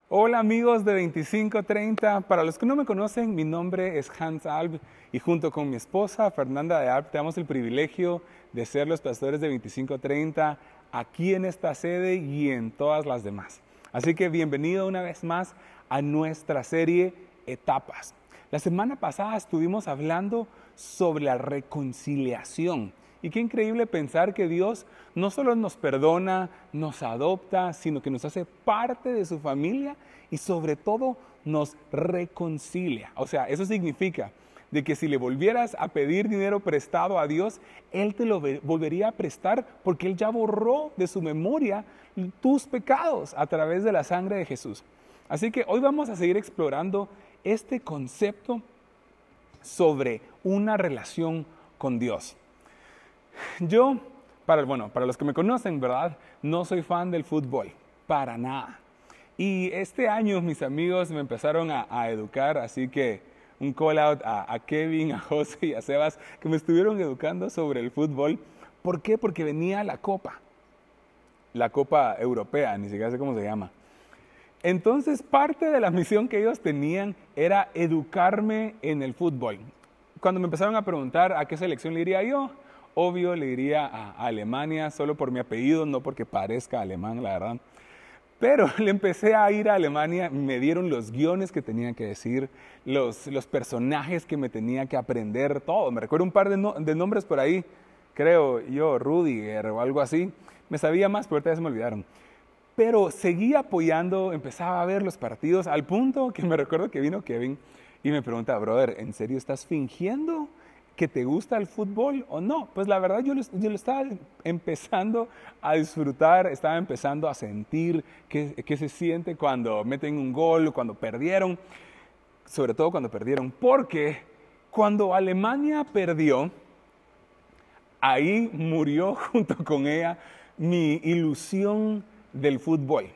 Hola amigos de 2530, para los que no me conocen, mi nombre es Hans Alb y junto con mi esposa Fernanda de Alb tenemos el privilegio de ser los pastores de 2530 aquí en esta sede y en todas las demás. Así que bienvenido una vez más a nuestra serie Etapas. La semana pasada estuvimos hablando sobre la reconciliación. Y qué increíble pensar que Dios no solo nos perdona, nos adopta, sino que nos hace parte de su familia y sobre todo nos reconcilia. O sea, eso significa de que si le volvieras a pedir dinero prestado a Dios, Él te lo volvería a prestar porque Él ya borró de su memoria tus pecados a través de la sangre de Jesús. Así que hoy vamos a seguir explorando este concepto sobre una relación con Dios. Yo, para los que me conocen, ¿verdad? No soy fan del fútbol, para nada. Y este año mis amigos me empezaron a educar, así que un call out a Kevin, a José y a Sebas, que me estuvieron educando sobre el fútbol. ¿Por qué? Porque venía la Copa Europea, ni siquiera sé cómo se llama. Entonces, parte de la misión que ellos tenían era educarme en el fútbol. Cuando me empezaron a preguntar a qué selección le iría yo, obvio le iría a Alemania, solo por mi apellido, no porque parezca alemán, la verdad. Pero le empecé a ir a Alemania, me dieron los guiones que tenía que decir, los personajes que me tenía que aprender, todo. Me recuerdo un par de nombres por ahí, creo yo, Rudiger o algo así. Me sabía más, pero ahorita ya se me olvidaron. Pero seguí apoyando, empezaba a ver los partidos, al punto que me recuerdo que vino Kevin y me pregunta, brother, ¿en serio estás fingiendo que te gusta el fútbol o no? Pues la verdad yo lo estaba empezando a disfrutar, estaba empezando a sentir qué se siente cuando meten un gol, cuando perdieron, sobre todo cuando perdieron, porque cuando Alemania perdió, ahí murió junto con ella mi ilusión del fútbol.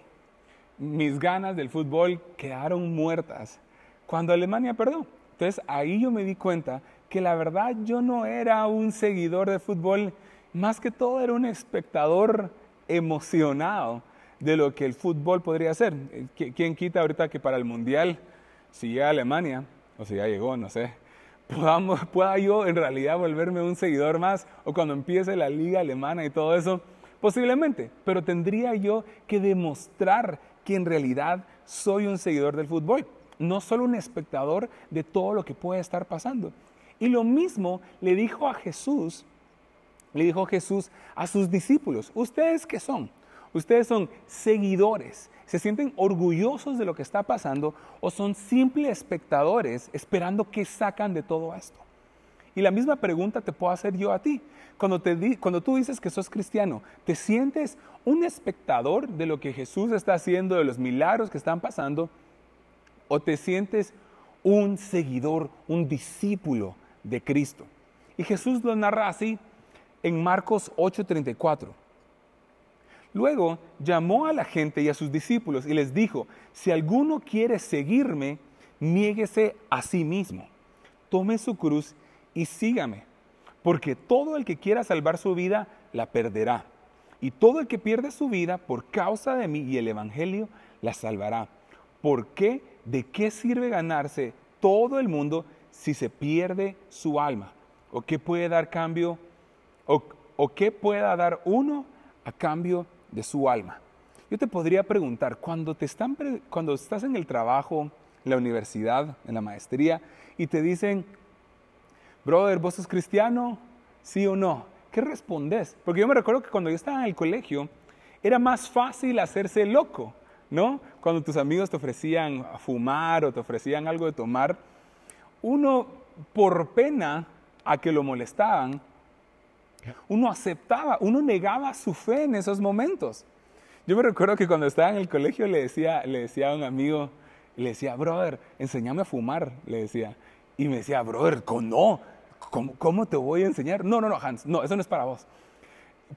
Mis ganas del fútbol quedaron muertas cuando Alemania perdió. Entonces ahí yo me di cuenta que la verdad yo no era un seguidor de fútbol, más que todo era un espectador emocionado de lo que el fútbol podría ser. ¿Quién quita ahorita que para el Mundial, si llega a Alemania, o si ya llegó, no sé, pueda yo en realidad volverme un seguidor más, o cuando empiece la liga alemana y todo eso? Posiblemente, pero tendría yo que demostrar que en realidad soy un seguidor del fútbol, no solo un espectador de todo lo que puede estar pasando. Y lo mismo le dijo Jesús a sus discípulos. ¿Ustedes qué son? ¿Ustedes son seguidores? ¿Se sienten orgullosos de lo que está pasando o son simples espectadores esperando qué sacan de todo esto? Y la misma pregunta te puedo hacer yo a ti. Cuando tú dices que sos cristiano, ¿te sientes un espectador de lo que Jesús está haciendo, de los milagros que están pasando? ¿O te sientes un seguidor, un discípulo de Cristo? Y Jesús lo narra así en Marcos 8:34. Luego llamó a la gente y a sus discípulos y les dijo, si alguno quiere seguirme, niéguese a sí mismo, tome su cruz y sígame, porque todo el que quiera salvar su vida, la perderá. Y todo el que pierde su vida por causa de mí y el evangelio, la salvará. ¿Por qué? ¿De qué sirve ganarse todo el mundo si se pierde su alma? ¿O qué puede dar cambio? ¿O qué pueda dar uno a cambio de su alma? Yo te podría preguntar, cuando estás en el trabajo, en la universidad, en la maestría, y te dicen, brother, ¿vos sos cristiano? ¿Sí o no? ¿Qué respondes? Porque yo me recuerdo que cuando yo estaba en el colegio, era más fácil hacerse loco, ¿no? Cuando tus amigos te ofrecían fumar o te ofrecían algo de tomar, uno, por pena a que lo molestaban, uno aceptaba, uno negaba su fe en esos momentos. Yo me recuerdo que cuando estaba en el colegio le decía a un amigo, le decía, brother, enséñame a fumar, le decía. Y me decía, brother, no, ¿cómo te voy a enseñar? No, Hans, no, eso no es para vos.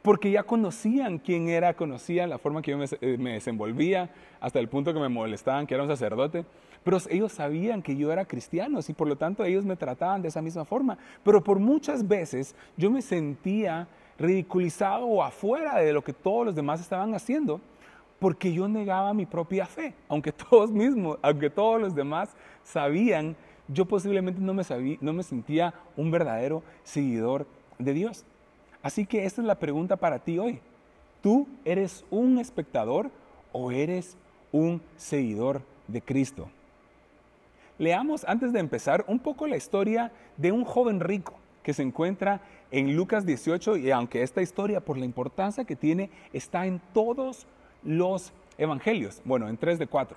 Porque ya conocían quién era, conocían la forma que yo me desenvolvía, hasta el punto que me molestaban que era un sacerdote. Pero ellos sabían que yo era cristiano y por lo tanto ellos me trataban de esa misma forma. Pero por muchas veces yo me sentía ridiculizado o afuera de lo que todos los demás estaban haciendo, porque yo negaba mi propia fe. Aunque todos los demás sabían, yo posiblemente no me sentía un verdadero seguidor de Dios. Así que esta es la pregunta para ti hoy. ¿Tú eres un espectador o eres un seguidor de Cristo? Leamos antes de empezar un poco la historia de un joven rico que se encuentra en Lucas 18, y aunque esta historia, por la importancia que tiene, está en todos los evangelios, bueno, en 3 de 4.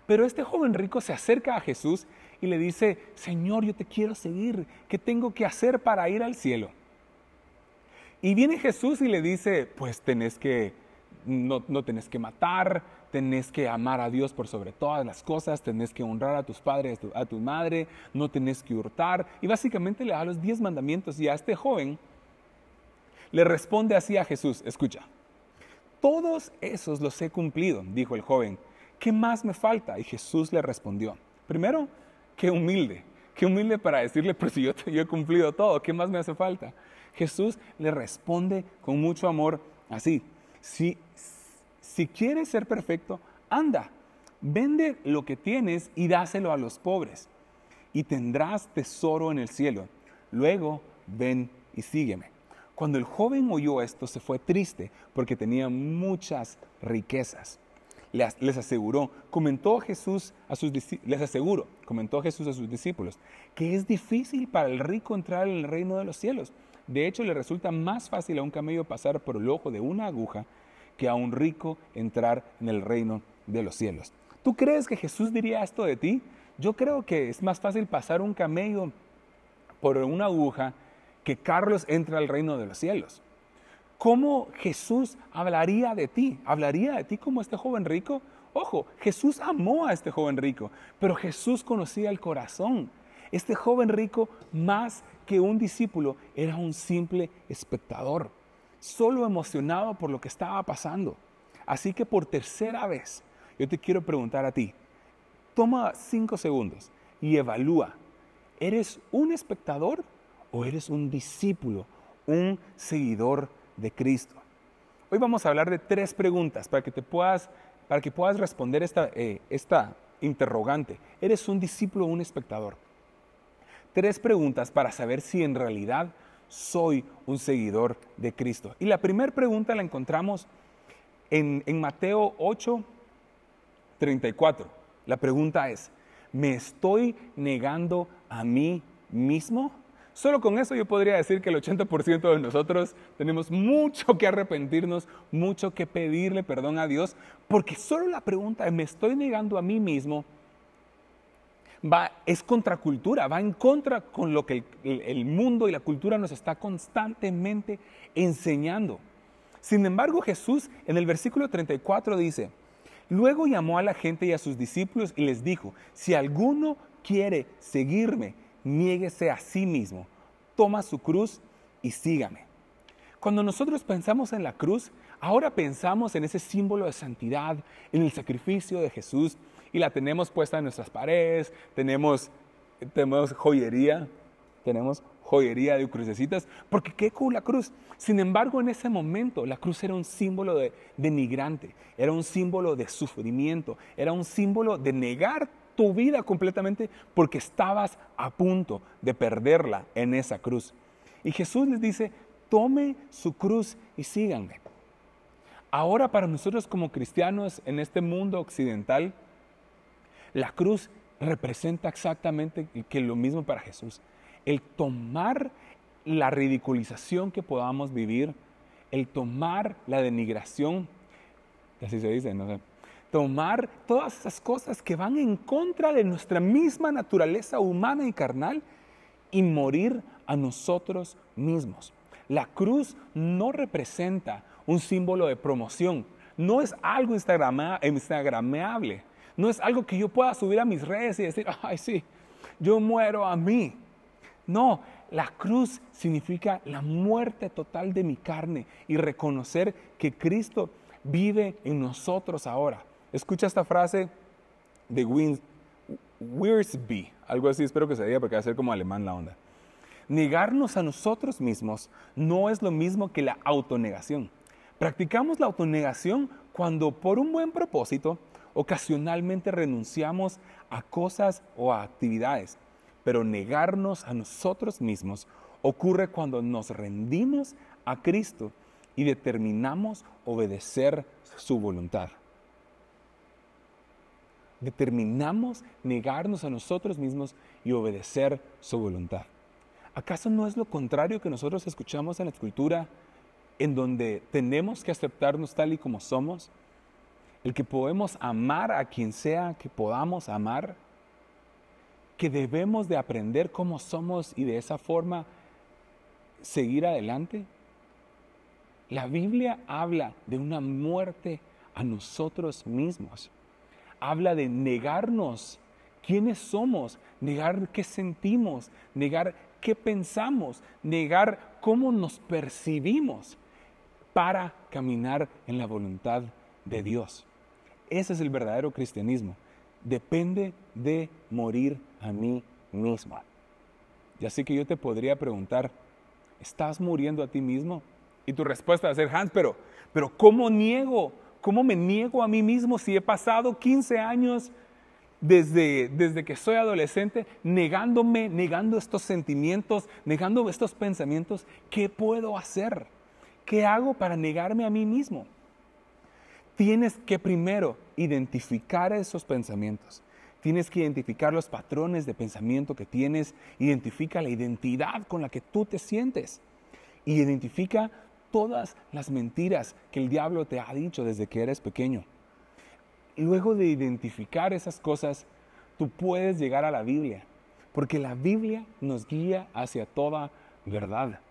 Pero este joven rico se acerca a Jesús y le dice: Señor, yo te quiero seguir, ¿qué tengo que hacer para ir al cielo? Y viene Jesús y le dice: pues no tenés que matar, tenés que amar a Dios por sobre todas las cosas, tenés que honrar a tus padres, a tu madre, no tenés que hurtar. Y básicamente le da los 10 mandamientos, y a este joven le responde así a Jesús: escucha, todos esos los he cumplido, dijo el joven, ¿qué más me falta? Y Jesús le respondió: primero, qué humilde para decirle: pues si yo he cumplido todo, ¿qué más me hace falta? Jesús le responde con mucho amor así: si quieres ser perfecto, anda, vende lo que tienes y dáselo a los pobres, y tendrás tesoro en el cielo. Luego ven y sígueme. Cuando el joven oyó esto, se fue triste porque tenía muchas riquezas. Les aseguró, comentó Jesús a sus discípulos, que es difícil para el rico entrar en el reino de los cielos. De hecho, le resulta más fácil a un camello pasar por el ojo de una aguja que a un rico entrar en el reino de los cielos. ¿Tú crees que Jesús diría esto de ti? Yo creo que es más fácil pasar un camello por una aguja que Carlos entre al reino de los cielos. ¿Cómo Jesús hablaría de ti? ¿Hablaría de ti como este joven rico? Ojo, Jesús amó a este joven rico, pero Jesús conocía el corazón. Este joven rico, más que un discípulo, era un simple espectador, solo emocionado por lo que estaba pasando. Así que por tercera vez, yo te quiero preguntar a ti, toma 5 segundos y evalúa, ¿eres un espectador o eres un discípulo, un seguidor de Cristo? Hoy vamos a hablar de 3 preguntas para que puedas responder esta interrogante. ¿Eres un discípulo o un espectador? 3 preguntas para saber si en realidad soy un seguidor de Cristo. Y la primera pregunta la encontramos en Mateo 8:34. La pregunta es: ¿me estoy negando a mí mismo? Solo con eso yo podría decir que el 80% de nosotros tenemos mucho que arrepentirnos, mucho que pedirle perdón a Dios, porque solo la pregunta de ¿me estoy negando a mí mismo? Es contracultura, va en contra con lo que el mundo y la cultura nos está constantemente enseñando. Sin embargo, Jesús en el versículo 34 dice: luego llamó a la gente y a sus discípulos y les dijo: si alguno quiere seguirme, niéguese a sí mismo, toma su cruz y sígame. Cuando nosotros pensamos en la cruz, ahora pensamos en ese símbolo de santidad, en el sacrificio de Jesús, y la tenemos puesta en nuestras paredes, tenemos joyería de crucecitas, porque qué cool la cruz. Sin embargo, en ese momento la cruz era un símbolo denigrante, era un símbolo de sufrimiento, era un símbolo de negar tu vida completamente porque estabas a punto de perderla en esa cruz. Y Jesús les dice: tome su cruz y síganme. Ahora, para nosotros como cristianos en este mundo occidental, la cruz representa exactamente que lo mismo para Jesús. El tomar la ridiculización que podamos vivir, el tomar la denigración, así se dice, no sé, tomar todas esas cosas que van en contra de nuestra misma naturaleza humana y carnal y morir a nosotros mismos. La cruz no representa un símbolo de promoción, no es algo instagrameable, no es algo que yo pueda subir a mis redes y decir: ay sí, yo muero a mí. No, la cruz significa la muerte total de mi carne y reconocer que Cristo vive en nosotros ahora. Escucha esta frase de Wiersbe, algo así, espero que se diga porque va a ser como alemán la onda. Negarnos a nosotros mismos no es lo mismo que la autonegación. Practicamos la autonegación cuando por un buen propósito ocasionalmente renunciamos a cosas o a actividades, pero negarnos a nosotros mismos ocurre cuando nos rendimos a Cristo y determinamos obedecer su voluntad. Determinamos negarnos a nosotros mismos y obedecer su voluntad. ¿Acaso no es lo contrario que nosotros escuchamos en la Escritura, en donde tenemos que aceptarnos tal y como somos? El que podemos amar a quien sea que podamos amar, que debemos de aprender cómo somos y de esa forma seguir adelante. La Biblia habla de una muerte a nosotros mismos. Habla de negarnos quiénes somos, negar qué sentimos, negar qué pensamos, negar cómo nos percibimos para caminar en la voluntad de Dios. Ese es el verdadero cristianismo. Depende de morir a mí mismo. Y así que yo te podría preguntar, ¿estás muriendo a ti mismo? Y tu respuesta va a ser, Hans, pero ¿cómo niego? ¿Cómo me niego a mí mismo si he pasado 15 años desde que soy adolescente negando estos sentimientos, negando estos pensamientos? ¿Qué puedo hacer? ¿Qué hago para negarme a mí mismo? Tienes que primero identificar esos pensamientos. Tienes que identificar los patrones de pensamiento que tienes. Identifica la identidad con la que tú te sientes. Y identifica todas las mentiras que el diablo te ha dicho desde que eres pequeño. Luego de identificar esas cosas, tú puedes llegar a la Biblia. Porque la Biblia nos guía hacia toda verdad.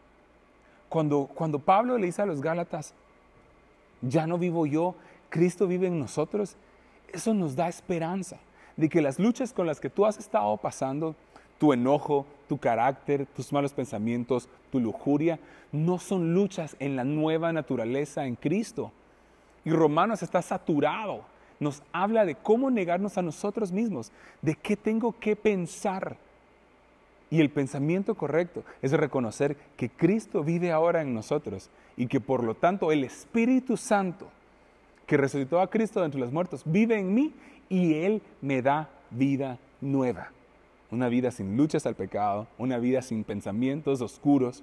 Cuando Pablo le dice a los Gálatas, ya no vivo yo, Cristo vive en nosotros, eso nos da esperanza de que las luchas con las que tú has estado pasando, tu enojo, tu carácter, tus malos pensamientos, tu lujuria, no son luchas en la nueva naturaleza en Cristo. Y Romanos está saturado, nos habla de cómo negarnos a nosotros mismos, de qué tengo que pensar. Y el pensamiento correcto es reconocer que Cristo vive ahora en nosotros y que por lo tanto el Espíritu Santo que resucitó a Cristo de entre los muertos vive en mí y Él me da vida nueva. Una vida sin luchas al pecado, una vida sin pensamientos oscuros.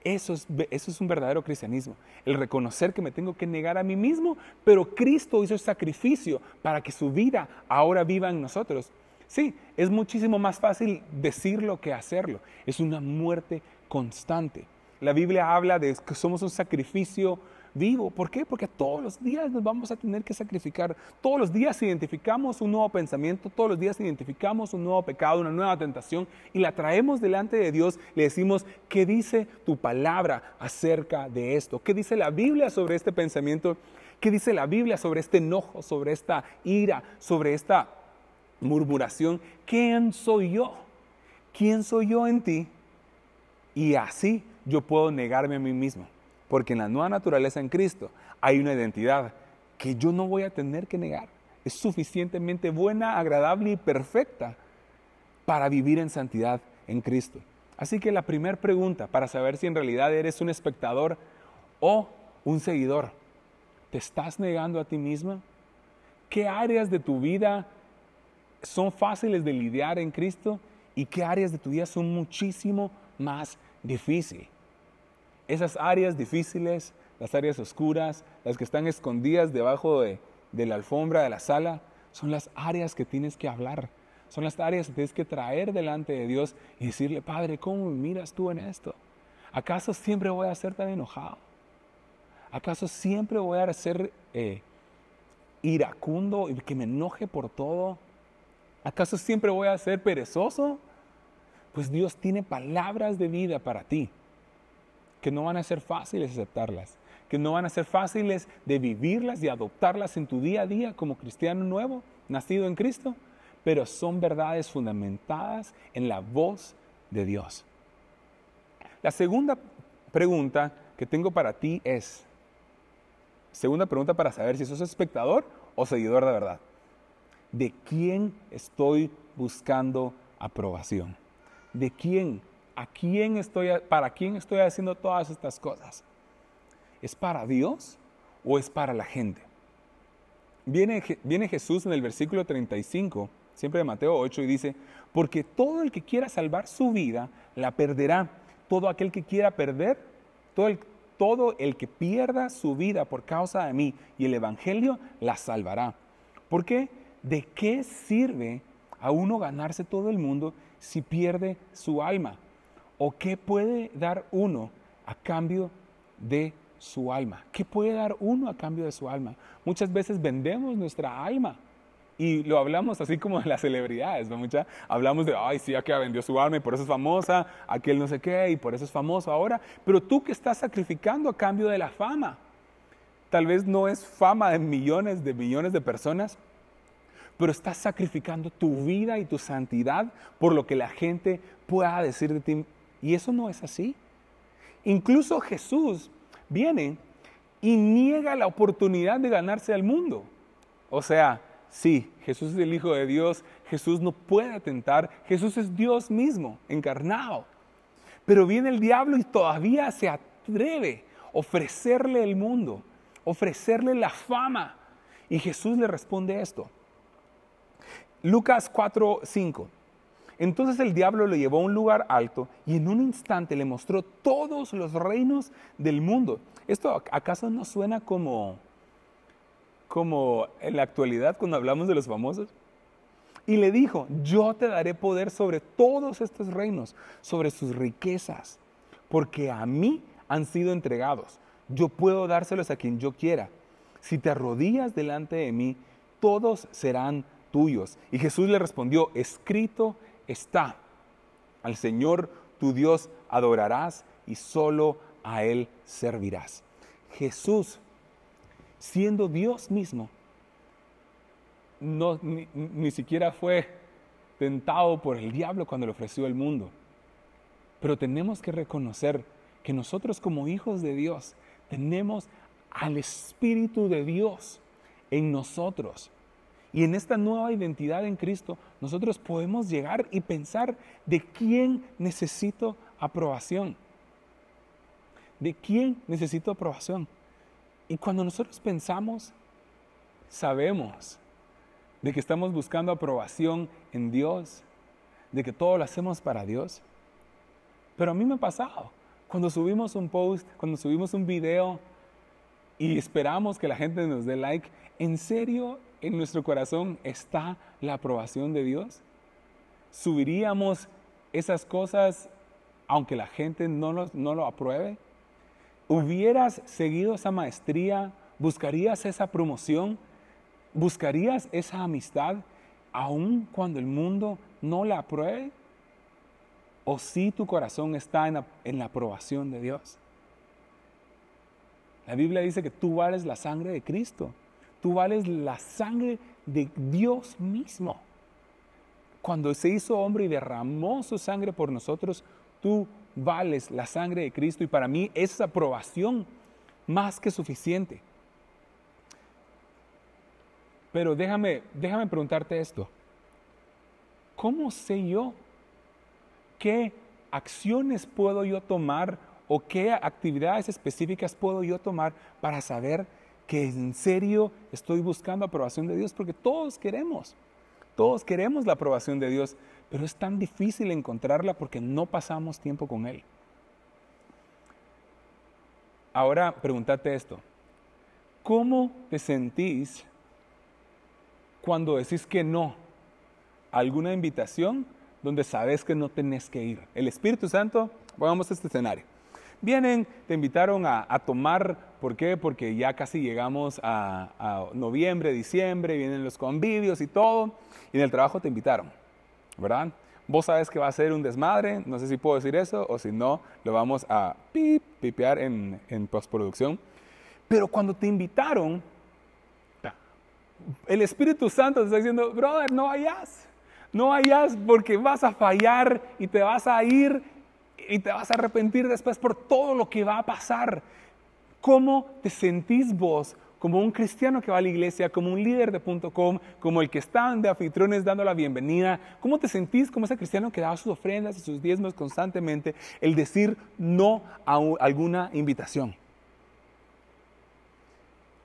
Eso es un verdadero cristianismo. El reconocer que me tengo que negar a mí mismo, pero Cristo hizo el sacrificio para que su vida ahora viva en nosotros. Sí, es muchísimo más fácil decirlo que hacerlo. Es una muerte constante. La Biblia habla de que somos un sacrificio vivo. ¿Por qué? Porque todos los días nos vamos a tener que sacrificar. Todos los días identificamos un nuevo pensamiento, todos los días identificamos un nuevo pecado, una nueva tentación y la traemos delante de Dios. Le decimos, ¿qué dice tu palabra acerca de esto? ¿Qué dice la Biblia sobre este pensamiento? ¿Qué dice la Biblia sobre este enojo, sobre esta ira, sobre esta murmuración? ¿Quién soy yo? ¿Quién soy yo en ti? Y así yo puedo negarme a mí mismo. Porque en la nueva naturaleza en Cristo hay una identidad que yo no voy a tener que negar. Es suficientemente buena, agradable y perfecta para vivir en santidad en Cristo. Así que la primera pregunta para saber si en realidad eres un espectador o un seguidor, ¿te estás negando a ti misma? ¿Qué áreas de tu vida son fáciles de lidiar en Cristo y qué áreas de tu vida son muchísimo más difíciles? Esas áreas difíciles, las áreas oscuras, las que están escondidas debajo de la alfombra de la sala, son las áreas que tienes que hablar. Son las áreas que tienes que traer delante de Dios y decirle, Padre, ¿cómo me miras tú en esto? ¿Acaso siempre voy a ser tan enojado? ¿Acaso siempre voy a ser iracundo y que me enoje por todo? ¿Acaso siempre voy a ser perezoso? Pues Dios tiene palabras de vida para ti, que no van a ser fáciles aceptarlas, que no van a ser fáciles de vivirlas y adoptarlas en tu día a día como cristiano nuevo, nacido en Cristo, pero son verdades fundamentadas en la voz de Dios. La segunda pregunta que tengo para ti es, segunda pregunta para saber si sos espectador o seguidor de verdad. ¿De quién estoy buscando aprobación? ¿De quién? ¿Para quién estoy haciendo todas estas cosas? ¿Es para Dios o es para la gente? Viene Jesús en el versículo 35, siempre de Mateo 8, y dice, porque todo el que quiera salvar su vida, la perderá. Todo aquel que quiera perder, todo el que pierda su vida por causa de mí y el Evangelio, la salvará. ¿Por qué? ¿De qué sirve a uno ganarse todo el mundo si pierde su alma? ¿O qué puede dar uno a cambio de su alma? ¿Qué puede dar uno a cambio de su alma? Muchas veces vendemos nuestra alma y lo hablamos así como de las celebridades, ¿no? Hablamos de, ay, sí, aquella vendió su alma y por eso es famosa, aquel no sé qué y por eso es famoso ahora. Pero tú que estás sacrificando a cambio de la fama, tal vez no es fama de millones de personas, pero estás sacrificando tu vida y tu santidad por lo que la gente pueda decir de ti. Y eso no es así. Incluso Jesús viene y niega la oportunidad de ganarse al mundo. O sea, sí, Jesús es el Hijo de Dios, Jesús no puede tentar, Jesús es Dios mismo, encarnado. Pero viene el diablo y todavía se atreve a ofrecerle el mundo, ofrecerle la fama. Y Jesús le responde esto. Lucas 4:5. Entonces el diablo lo llevó a un lugar alto y en un instante le mostró todos los reinos del mundo. ¿Esto acaso no suena como en la actualidad cuando hablamos de los famosos? Y le dijo, yo te daré poder sobre todos estos reinos, sobre sus riquezas, porque a mí han sido entregados. Yo puedo dárselos a quien yo quiera. Si te arrodillas delante de mí, todos serán tuyos. Y Jesús le respondió, escrito está, al Señor tu Dios adorarás y solo a Él servirás. Jesús, siendo Dios mismo, ni siquiera fue tentado por el diablo cuando le ofreció el mundo. Pero tenemos que reconocer que nosotros como hijos de Dios tenemos al Espíritu de Dios en nosotros. Y en esta nueva identidad en Cristo, nosotros podemos llegar y pensar de quién necesito aprobación. ¿De quién necesito aprobación? Y cuando nosotros pensamos, sabemos de que estamos buscando aprobación en Dios, de que todo lo hacemos para Dios. Pero a mí me ha pasado, cuando subimos un post, cuando subimos un video y esperamos que la gente nos dé like, ¿en serio en nuestro corazón está la aprobación de Dios? ¿Subiríamos esas cosas aunque la gente no lo apruebe? ¿Hubieras seguido esa maestría? ¿Buscarías esa promoción? ¿Buscarías esa amistad aun cuando el mundo no la apruebe? ¿O si tu corazón está en la aprobación de Dios? La Biblia dice que tú vales la sangre de Cristo. Tú vales la sangre de Dios mismo. Cuando se hizo hombre y derramó su sangre por nosotros, tú vales la sangre de Cristo y para mí es aprobación más que suficiente. Pero déjame preguntarte esto. ¿Cómo sé yo qué acciones puedo yo tomar o qué actividades específicas puedo yo tomar para saber que en serio estoy buscando aprobación de Dios? Porque todos queremos la aprobación de Dios, pero es tan difícil encontrarla porque no pasamos tiempo con Él. Ahora, pregúntate esto. ¿Cómo te sentís cuando decís que no a alguna invitación donde sabes que no tenés que ir? El Espíritu Santo, vamos a este escenario. Vienen, te invitaron a tomar, ¿por qué? Porque ya casi llegamos a noviembre, diciembre, vienen los convivios y todo, y en el trabajo te invitaron, ¿verdad? Vos sabes que va a ser un desmadre, no sé si puedo decir eso, o si no, lo vamos a pipear en postproducción. Pero cuando te invitaron, el Espíritu Santo te está diciendo, brother, no vayas porque vas a fallar y te vas a ir y te vas a arrepentir después por todo lo que va a pasar. ¿Cómo te sentís vos como un cristiano que va a la iglesia, como un líder de .com, como el que está de anfitriones dando la bienvenida? ¿Cómo te sentís como ese cristiano que da sus ofrendas y sus diezmos constantemente, el decir no a alguna invitación?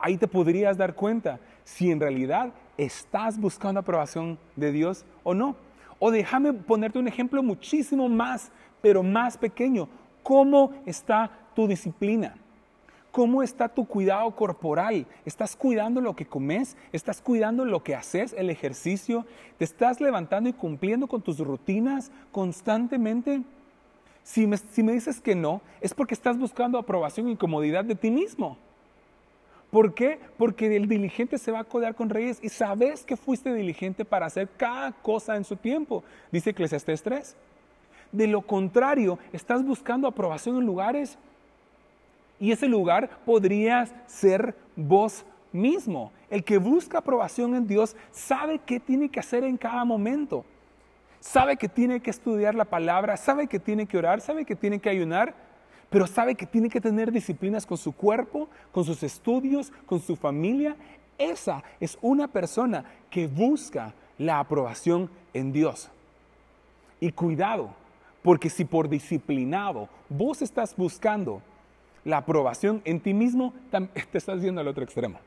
Ahí te podrías dar cuenta si en realidad estás buscando aprobación de Dios o no. O déjame ponerte un ejemplo muchísimo más, pero más pequeño. ¿Cómo está tu disciplina? ¿Cómo está tu cuidado corporal? ¿Estás cuidando lo que comes? ¿Estás cuidando lo que haces, el ejercicio? ¿Te estás levantando y cumpliendo con tus rutinas constantemente? Si me dices que no, es porque estás buscando aprobación y comodidad de ti mismo. ¿Por qué? Porque el diligente se va a codear con reyes y sabes que fuiste diligente para hacer cada cosa en su tiempo, dice Eclesiastés 3. De lo contrario, estás buscando aprobación en lugares y ese lugar podría ser vos mismo. El que busca aprobación en Dios sabe qué tiene que hacer en cada momento. Sabe que tiene que estudiar la palabra, sabe que tiene que orar, sabe que tiene que ayunar, pero sabe que tiene que tener disciplinas con su cuerpo, con sus estudios, con su familia. Esa es una persona que busca la aprobación en Dios. Y cuidado, porque si por disciplinado vos estás buscando la aprobación en ti mismo, te estás yendo al otro extremo.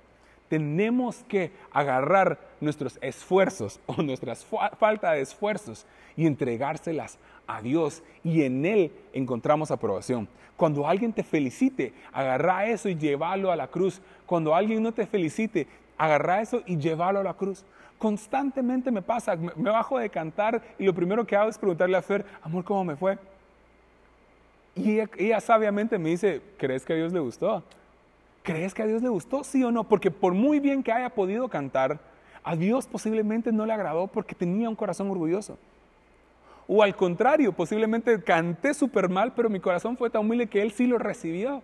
Tenemos que agarrar nuestros esfuerzos o nuestras falta de esfuerzos y entregárselas a Dios, y en Él encontramos aprobación. Cuando alguien te felicite, agarra eso y llévalo a la cruz. Cuando alguien no te felicite, agarra eso y llévalo a la cruz. Constantemente me pasa, me bajo de cantar y lo primero que hago es preguntarle a Fer, amor, ¿cómo me fue? Y ella sabiamente me dice, ¿crees que a Dios le gustó? ¿Crees que a Dios le gustó, sí o no? Porque por muy bien que haya podido cantar, a Dios posiblemente no le agradó porque tenía un corazón orgulloso. O al contrario, posiblemente canté súper mal, pero mi corazón fue tan humilde que Él sí lo recibió.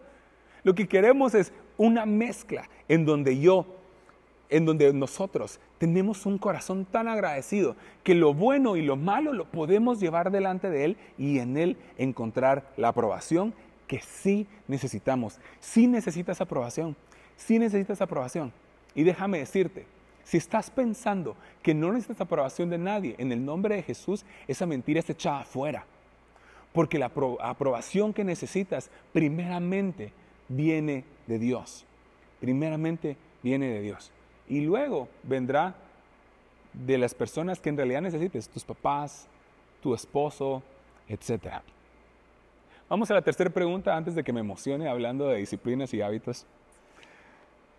Lo que queremos es una mezcla en donde nosotros tenemos un corazón tan agradecido que lo bueno y lo malo lo podemos llevar delante de Él y en Él encontrar la aprobación que sí necesitamos. Sí necesitas aprobación, sí necesitas aprobación. Y déjame decirte, si estás pensando que no necesitas aprobación de nadie, en el nombre de Jesús, esa mentira está echada afuera. Porque la aprobación que necesitas primeramente viene de Dios. Primeramente viene de Dios. Y luego vendrá de las personas que en realidad necesites, tus papás, tu esposo, etc. Vamos a la tercera pregunta antes de que me emocione hablando de disciplinas y hábitos.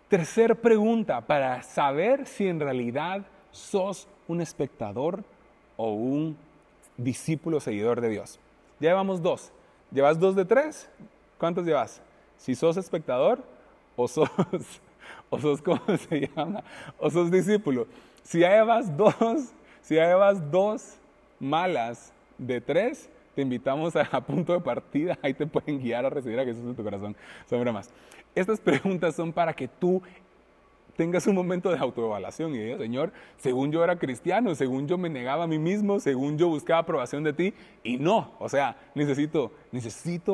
Tercera pregunta para saber si en realidad sos un espectador o un discípulo seguidor de Dios. Ya llevamos 2. ¿Llevas 2 de 3? ¿Cuántos llevas? Si sos espectador o sos ¿cómo se llama? O sos discípulo. Si ya llevas 2 malas de 3, te invitamos a punto de partida. Ahí te pueden guiar a recibir a Jesús en tu corazón. Son bromas. Estas preguntas son para que tú tengas un momento de autoevaluación y digas, Señor, según yo era cristiano, según yo me negaba a mí mismo, según yo buscaba aprobación de ti, y no, o sea, necesito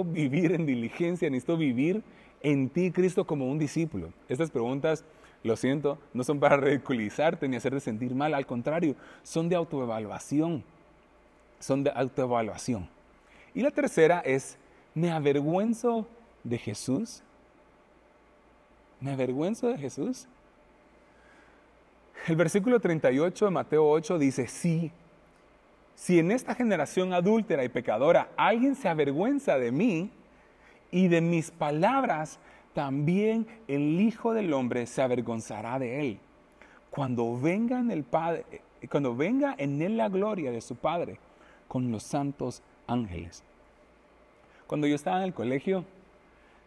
vivir en diligencia, necesito vivir en ti, Cristo, como un discípulo. Estas preguntas, lo siento, no son para ridiculizarte ni hacerte sentir mal, al contrario, son de autoevaluación. Y la tercera es, ¿me avergüenzo de Jesús? ¿Me avergüenzo de Jesús? El versículo 38 de Mateo 8 dice, si en esta generación adúltera y pecadora alguien se avergüenza de mí y de mis palabras, también el Hijo del Hombre se avergonzará de él. Cuando venga en él la gloria de su Padre con los santos ángeles. Cuando yo estaba en el colegio,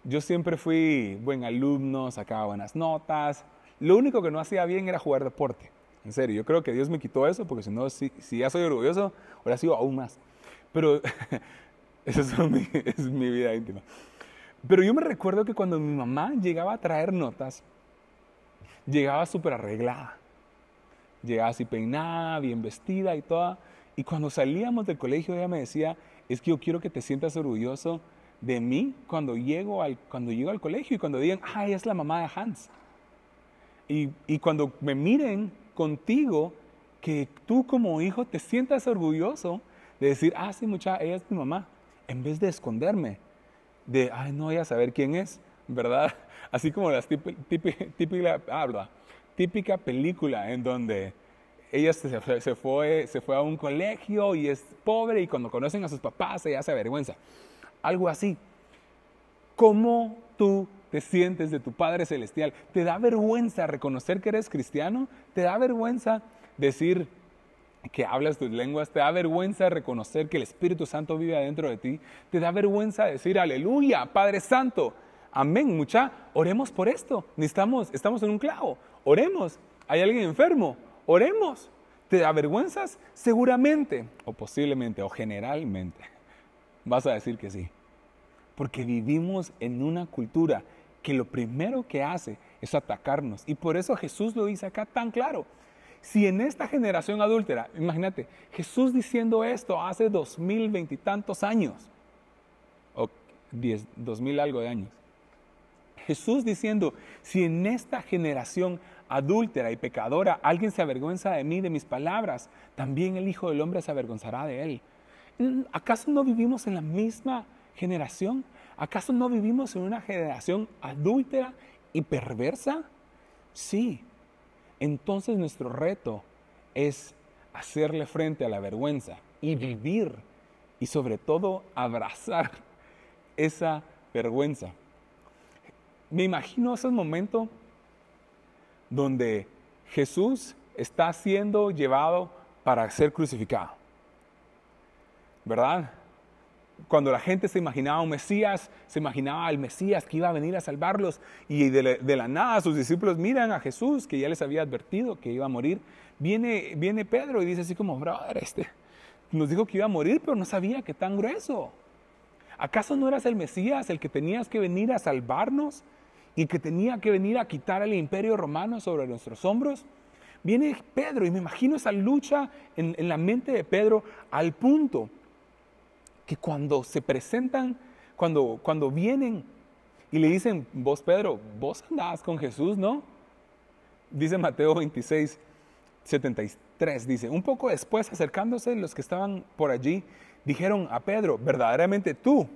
yo siempre fui buen alumno, sacaba buenas notas. Lo único que no hacía bien era jugar deporte. En serio, yo creo que Dios me quitó eso, porque si no, si ya soy orgulloso, hubiera sido aún más. Pero eso es mi vida íntima. Pero yo me recuerdo que cuando mi mamá llegaba a traer notas, llegaba súper arreglada. Llegaba así peinada, bien vestida y toda. Y cuando salíamos del colegio, ella me decía, es que yo quiero que te sientas orgulloso de mí cuando llego al colegio y cuando digan, ella es la mamá de Hans. Y cuando me miren contigo, que tú como hijo te sientas orgulloso de decir, sí, muchacha, ella es mi mamá, en vez de esconderme, de, no voy a saber quién es, ¿verdad? Así como la típica película en donde ella se fue a un colegio y es pobre y cuando conocen a sus papás ella se avergüenza. Algo así. ¿Cómo tú te sientes de tu Padre Celestial? ¿Te da vergüenza reconocer que eres cristiano? ¿Te da vergüenza decir que hablas tus lenguas? ¿Te da vergüenza reconocer que el Espíritu Santo vive adentro de ti? ¿Te da vergüenza decir aleluya, Padre Santo? Amén, mucha, oremos por esto. Estamos en un clavo, oremos. ¿Hay alguien enfermo? Oremos. ¿Te da vergüenzas? Seguramente, o posiblemente, o generalmente, vas a decir que sí. Porque vivimos en una cultura que lo primero que hace es atacarnos. Y por eso Jesús lo dice acá tan claro. Si en esta generación adúltera, imagínate, Jesús diciendo esto hace 2020 y tantos años, o 2000 algo de años. Jesús diciendo, si en esta generación adúltera y pecadora alguien se avergüenza de mí, de mis palabras, también el Hijo del Hombre se avergonzará de él. ¿Acaso no vivimos en la misma generación? ¿Acaso no vivimos en una generación adúltera y perversa? Sí. Entonces nuestro reto es hacerle frente a la vergüenza y vivir y sobre todo abrazar esa vergüenza. Me imagino esos momentos donde Jesús está siendo llevado para ser crucificado, ¿verdad? Cuando la gente se imaginaba un Mesías, se imaginaba al Mesías que iba a venir a salvarlos y de la nada sus discípulos miran a Jesús que ya les había advertido que iba a morir. Viene Pedro y dice así como, brother, nos dijo que iba a morir, pero no sabía que tan grueso. ¿Acaso no eras el Mesías, el que tenías que venir a salvarnos y que tenía que venir a quitar el imperio romano sobre nuestros hombros? Viene Pedro y me imagino esa lucha en la mente de Pedro al punto que cuando se presentan, cuando vienen y le dicen, vos Pedro, vos andabas con Jesús, ¿no? Dice Mateo 26, 73, dice, un poco después acercándose los que estaban por allí, dijeron a Pedro, verdaderamente tú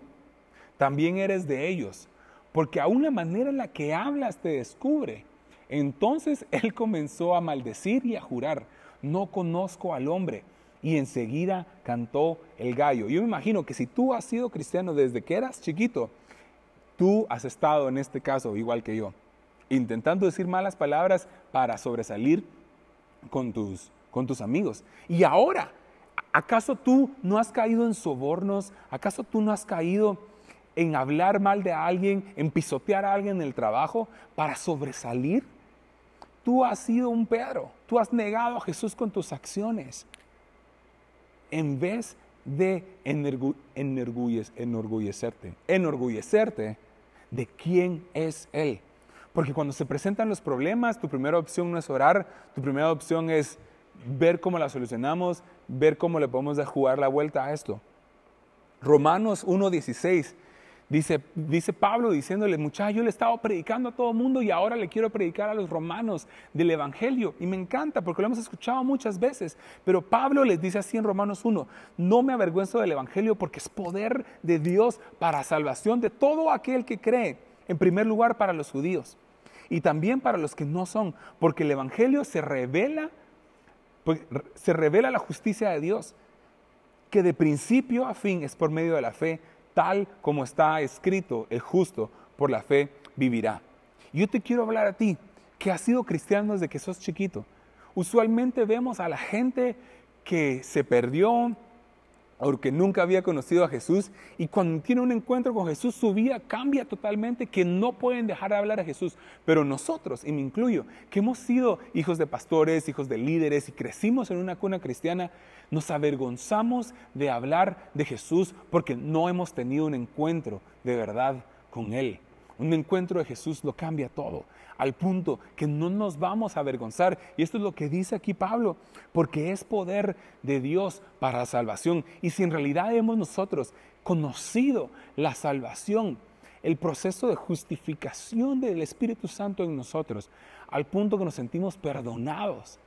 también eres de ellos, porque aún la manera en la que hablas te descubre. Entonces él comenzó a maldecir y a jurar, no conozco al hombre. Y enseguida cantó el gallo. Yo me imagino que si tú has sido cristiano desde que eras chiquito, tú has estado en este caso igual que yo, intentando decir malas palabras para sobresalir con tus amigos. Y ahora, ¿acaso tú no has caído en sobornos? ¿Acaso tú no has caído en hablar mal de alguien, en pisotear a alguien en el trabajo para sobresalir? Tú has sido un Pedro, tú has negado a Jesús con tus acciones. En vez de enorgullecerte de quién es Él. Porque cuando se presentan los problemas, tu primera opción no es orar, tu primera opción es ver cómo la solucionamos, ver cómo le podemos jugar la vuelta a esto. Romanos 1:16 dice Pablo diciéndole, muchachos, yo le he estado predicando a todo el mundo y ahora le quiero predicar a los romanos del Evangelio. Y me encanta porque lo hemos escuchado muchas veces. Pero Pablo les dice así en Romanos 1, no me avergüenzo del Evangelio porque es poder de Dios para salvación de todo aquel que cree. En primer lugar para los judíos y también para los que no son. Porque el Evangelio se revela la justicia de Dios, que de principio a fin es por medio de la fe, tal como está escrito, el justo por la fe vivirá. Yo te quiero hablar a ti, que has sido cristiano desde que sos chiquito. Usualmente vemos a la gente que se perdió o que nunca había conocido a Jesús y cuando tiene un encuentro con Jesús su vida cambia totalmente, que no pueden dejar de hablar a Jesús. Pero nosotros, y me incluyo, que hemos sido hijos de pastores, hijos de líderes y crecimos en una cuna cristiana, nos avergonzamos de hablar de Jesús porque no hemos tenido un encuentro de verdad con Él. Un encuentro de Jesús lo cambia todo, al punto que no nos vamos a avergonzar. Y esto es lo que dice aquí Pablo, porque es poder de Dios para la salvación. Y si en realidad hemos nosotros conocido la salvación, el proceso de justificación del Espíritu Santo en nosotros, al punto que nos sentimos perdonados.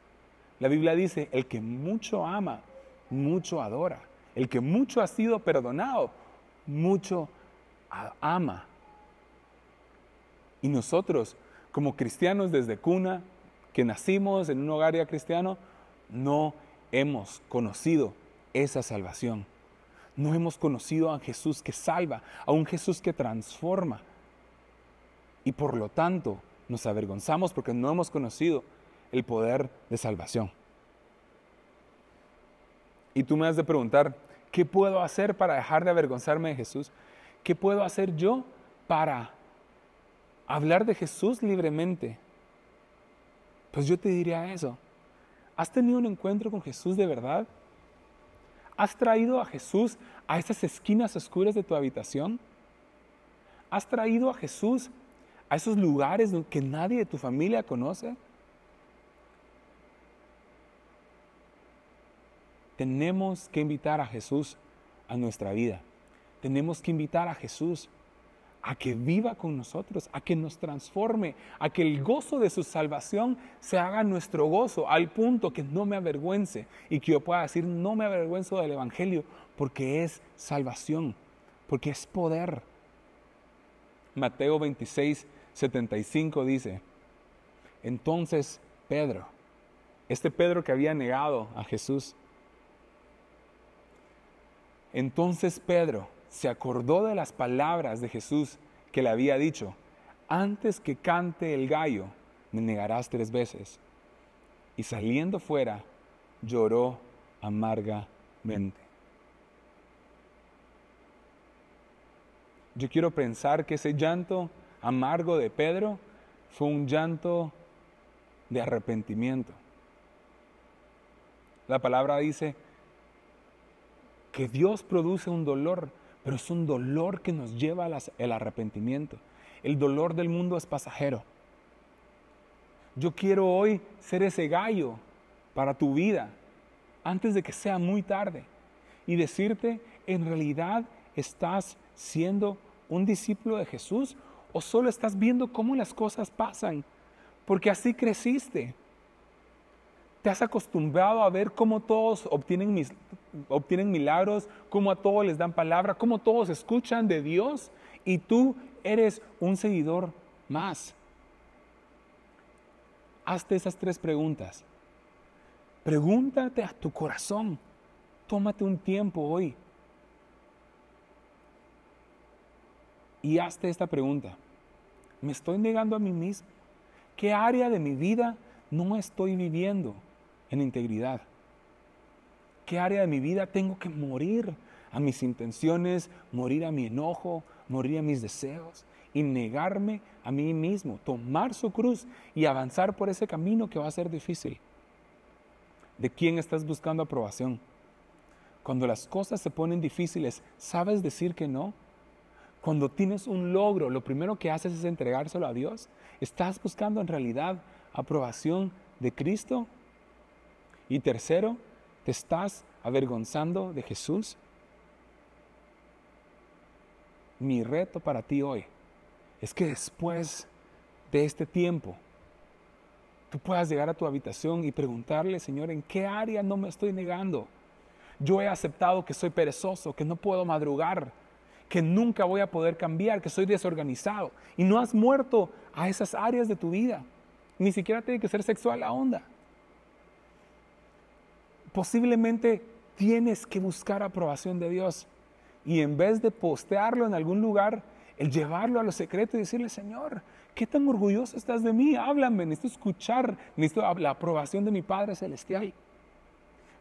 La Biblia dice, el que mucho ama, mucho adora. El que mucho ha sido perdonado, mucho ama. Y nosotros, como cristianos desde cuna, que nacimos en un hogar ya cristiano, no hemos conocido esa salvación. No hemos conocido a Jesús que salva, a un Jesús que transforma. Y por lo tanto, nos avergonzamos porque no hemos conocido el poder de salvación. Y tú me has de preguntar, ¿qué puedo hacer para dejar de avergonzarme de Jesús? ¿Qué puedo hacer yo para hablar de Jesús libremente? Pues yo te diría eso. ¿Has tenido un encuentro con Jesús de verdad? ¿Has traído a Jesús a esas esquinas oscuras de tu habitación? ¿Has traído a Jesús a esos lugares que nadie de tu familia conoce? Tenemos que invitar a Jesús a nuestra vida. Tenemos que invitar a Jesús a que viva con nosotros, a que nos transforme, a que el gozo de su salvación se haga nuestro gozo, al punto que no me avergüence y que yo pueda decir, no me avergüenzo del Evangelio, porque es salvación, porque es poder. Mateo 26:75 dice, entonces Pedro, este Pedro que había negado a Jesús, entonces Pedro se acordó de las palabras de Jesús que le había dicho, antes que cante el gallo, me negarás 3 veces. Y saliendo fuera, lloró amargamente. Yo quiero pensar que ese llanto amargo de Pedro fue un llanto de arrepentimiento. La palabra dice que Dios produce un dolor, pero es un dolor que nos lleva al arrepentimiento. El dolor del mundo es pasajero. Yo quiero hoy ser ese gallo para tu vida, antes de que sea muy tarde, y decirte, en realidad estás siendo un discípulo de Jesús, o solo estás viendo cómo las cosas pasan, porque así creciste. ¿Te has acostumbrado a ver cómo todos obtienen milagros, cómo a todos les dan palabra, cómo todos escuchan de Dios y tú eres un seguidor más? Hazte esas 3 preguntas. Pregúntate a tu corazón. Tómate un tiempo hoy y hazte esta pregunta. ¿Me estoy negando a mí mismo? ¿Qué área de mi vida no estoy viviendo en integridad? ¿Qué área de mi vida tengo que morir a mis intenciones, morir a mi enojo, morir a mis deseos y negarme a mí mismo, tomar su cruz y avanzar por ese camino que va a ser difícil? ¿De quién estás buscando aprobación? Cuando las cosas se ponen difíciles, ¿sabes decir que no? Cuando tienes un logro, lo primero que haces es entregárselo a Dios. ¿Estás buscando en realidad aprobación de Cristo? Y tercero, ¿te estás avergonzando de Jesús? Mi reto para ti hoy es que después de este tiempo, tú puedas llegar a tu habitación y preguntarle, Señor, ¿en qué área no me estoy negando? Yo he aceptado que soy perezoso, que no puedo madrugar, que nunca voy a poder cambiar, que soy desorganizado. Y no has muerto a esas áreas de tu vida. Ni siquiera tiene que ser sexual la onda. Posiblemente tienes que buscar aprobación de Dios. Y en vez de postearlo en algún lugar, el llevarlo a lo secreto y decirle, Señor, ¿qué tan orgulloso estás de mí? Háblame, necesito escuchar, necesito la aprobación de mi Padre Celestial.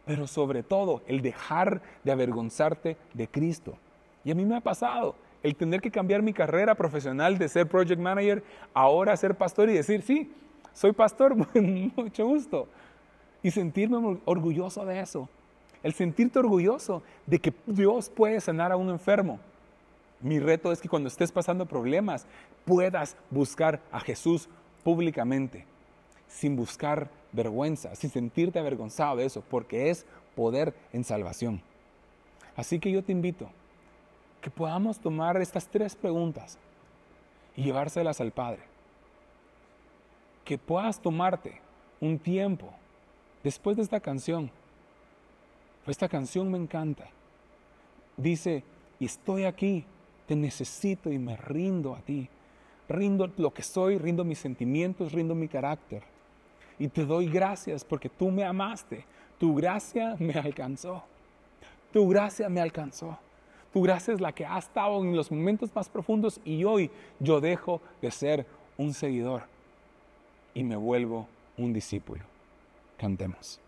Pero sobre todo, el dejar de avergonzarte de Cristo. Y a mí me ha pasado el tener que cambiar mi carrera profesional de ser project manager, ahora a ser pastor y decir, sí, soy pastor, mucho gusto. Y sentirme orgulloso de eso. El sentirte orgulloso de que Dios puede sanar a un enfermo. Mi reto es que cuando estés pasando problemas, puedas buscar a Jesús públicamente, sin buscar vergüenza, sin sentirte avergonzado de eso, porque es poder en salvación. Así que yo te invito que podamos tomar estas 3 preguntas y llevárselas al Padre. Que puedas tomarte un tiempo después de esta canción. Esta canción me encanta. Dice, y estoy aquí, te necesito y me rindo a ti. rindo lo que soy, rindo mis sentimientos, rindo mi carácter. Y te doy gracias porque tú me amaste. Tu gracia me alcanzó. Tu gracia me alcanzó. Tu gracia es la que ha estado en los momentos más profundos y hoy yo dejo de ser un seguidor y me vuelvo un discípulo. Cantemos.